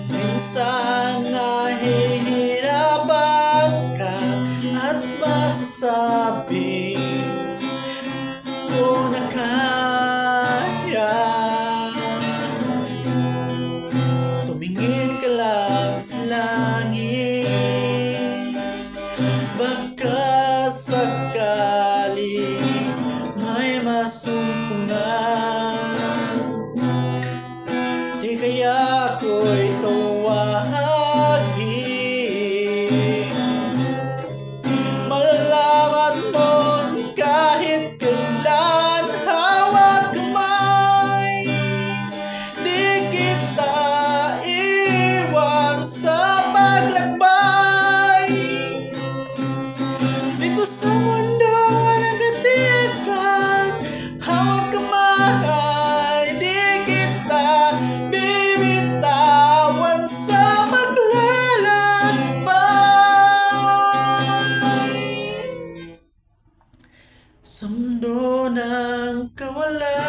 Minsan nahihirapan ka at masasabi ko na kaya. Tumingin ka lang sa langit, baka sakaling may masumpungan. Di kaya ako'y tawagin, malaman mo kahit kailan hawak kamay. Di kita iwan sa paglakbay. Dito sa mundo walang katiyakan, hawak kamay. Di kita bibitawan sa paglalakbay. Sa mundo ng kawalan,